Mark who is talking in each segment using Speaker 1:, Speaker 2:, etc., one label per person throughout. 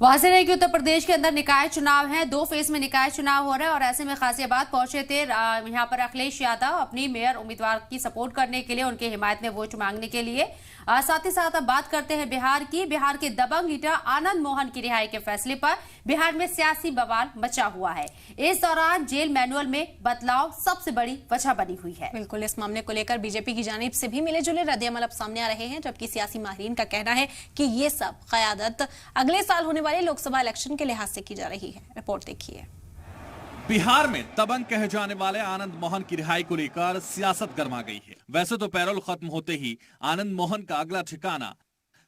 Speaker 1: वाज़ेह है कि उत्तर प्रदेश के अंदर निकाय चुनाव हैं, 2 फेज में निकाय चुनाव हो रहे हैं और ऐसे में गाजियाबाद पहुंचे थे यहाँ पर अखिलेश यादव अपनी मेयर उम्मीदवार की सपोर्ट करने के लिए, उनके हिमायत में वोट मांगने के लिए। साथ ही साथ अब बात करते हैं बिहार की। बिहार के दबंग लीडर आनंद मोहन की रिहाई के फैसले पर बिहार में सियासी बवाल मचा हुआ है। इस दौरान जेल मैनुअल में बदलाव सबसे बड़ी वजह बनी हुई है।
Speaker 2: बिल्कुल, इस मामले को लेकर बीजेपी की जानिब से भी मिले जुले रद्द-ए-अमल अब सामने आ रहे हैं, जबकि सियासी माहिरीन का कहना है कि ये सब क़यादत अगले साल होने वाले लोकसभा इलेक्शन के लिहाज से की जा रही है। रिपोर्ट देखिए।
Speaker 3: बिहार में दबंग कहे जाने वाले आनंद मोहन की रिहाई को लेकर सियासत गर्मा गई है। वैसे तो पैरोल खत्म होते ही आनंद मोहन का अगला ठिकाना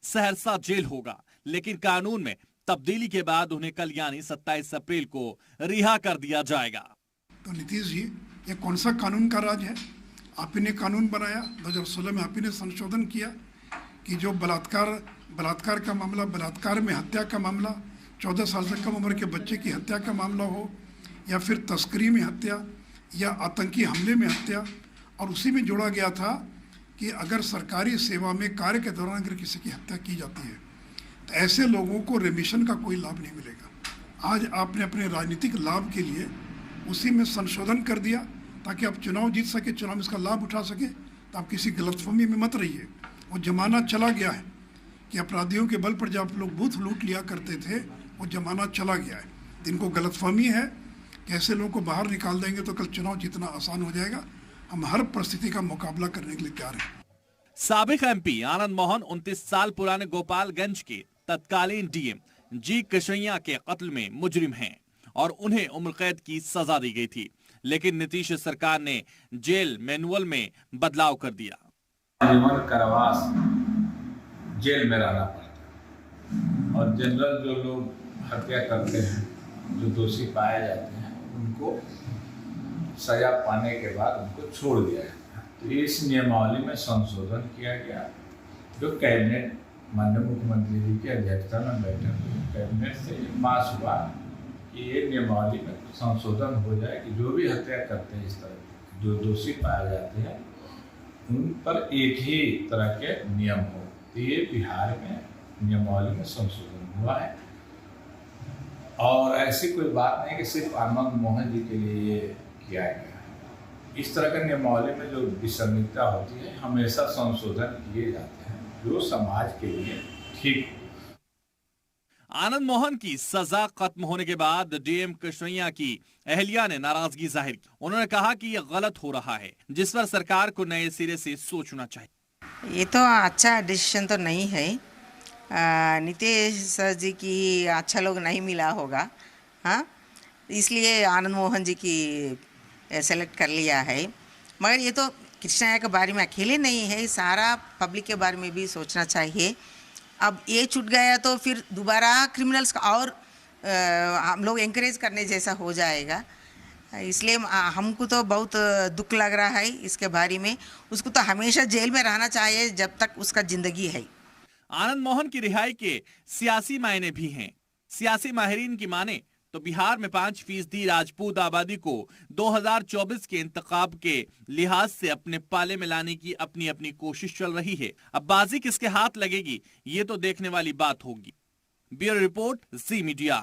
Speaker 3: सहरसा जेल होगा, लेकिन कानून में तब्दीली के बाद उन्हें कल यानी 27 अप्रैल को रिहा कर दिया जाएगा।
Speaker 4: तो नीतीश जी, ये कौन सा कानून का राज है? आप ही ने कानून बनाया, 2016 में आप ही ने संशोधन किया कि जो बलात्कार का मामला, बलात्कार में हत्या का मामला, 14 साल से कम उम्र के बच्चे की हत्या का मामला हो, या फिर तस्करी में हत्या या आतंकी हमले में हत्या, और उसी में जोड़ा गया था कि अगर सरकारी सेवा में कार्य के दौरान अगर किसी की हत्या की जाती है तो ऐसे लोगों को रेमिशन का कोई लाभ नहीं मिलेगा। आज आपने अपने राजनीतिक लाभ के लिए उसी में संशोधन कर दिया ताकि आप चुनाव जीत सके, चुनाव में इसका लाभ उठा सके। तो आप किसी गलतफहमी में मत रहिए। वो जमाना चला गया है कि अपराधियों के बल पर जब आप लोग बूथ लूट लिया करते थे, वो जमाना चला गया है। जिनको गलतफहमी है कि ऐसे लोगों को बाहर निकाल देंगे तो कल चुनाव जीतना आसान हो जाएगा, हम हर परिस्थिति का मुकाबला करने के लिए तैयार हैं।
Speaker 3: साबिक एमपी आनंद मोहन 29 साल पुराने गोपालगंज के तत्कालीन डीएम जी कृष्णैया के कत्ल में मुजरिम हैं और उन्हें उम्र कैद की सजा दी गई थी, लेकिन नीतीश सरकार ने जेल मैनुअल में बदलाव कर दिया।
Speaker 5: जीवन कारावास जेल में रहना पड़ता और जनरल जो लोग हत्या करते हैं, जो दोषी पाए जाते हैं, उनको सजा पाने के बाद उनको छोड़ दिया जाता है। तो इस नियमावली में संशोधन किया गया, जो कैबिनेट माननीय मुख्यमंत्री जी की अध्यक्षता में बैठक हुई। कैबिनेट से पास हुआ कि ये नियमावली में संशोधन हो जाए कि जो भी हत्या करते हैं, इस तरह जो दोषी पाए जाते हैं, उन पर एक ही तरह के नियम हो। तो ये बिहार में नियमावली में संशोधन हुआ है और ऐसी कोई बात नहीं कि सिर्फ आनंद मोहन जी के लिए ये किया गया है। इस तरह के नियमावली में जो विसंगतता होती है, हमेशा संशोधन किए जाते हैं जो समाज के लिए ठीक हो।
Speaker 3: आनंद मोहन की सजा खत्म होने के बाद डीएम कृष्णैया की अहलिया ने नाराजगी जाहिर की। उन्होंने कहा कि यह गलत हो रहा है, जिस पर सरकार को नए सिरे से सोचना चाहिए।
Speaker 6: ये तो अच्छा डिसीजन तो नहीं है। नीतीश सर जी की अच्छा लोग नहीं मिला होगा, हाँ, इसलिए आनंद मोहन जी की सेलेक्ट कर लिया है। मगर ये तो कृष्णैया के बारे में अकेले नहीं है, सारा पब्लिक के बारे में भी सोचना चाहिए। अब ये छूट गया तो फिर दोबारा क्रिमिनल्स का और हम लोग एंकरेज करने जैसा हो जाएगा। इसलिए हमको तो बहुत दुख लग रहा है इसके बारे में। उसको तो हमेशा जेल में रहना चाहिए जब तक उसका जिंदगी है।
Speaker 3: आनंद मोहन की रिहाई के सियासी मायने भी हैं। सियासी माहिरीन की माने तो बिहार में 5% राजपूत आबादी को 2024 के इंतखाब के लिहाज से अपने पाले में लाने की अपनी अपनी कोशिश चल रही है। अब बाजी किसके हाथ लगेगी, ये तो देखने वाली बात होगी। ब्यूरो रिपोर्ट, जी मीडिया।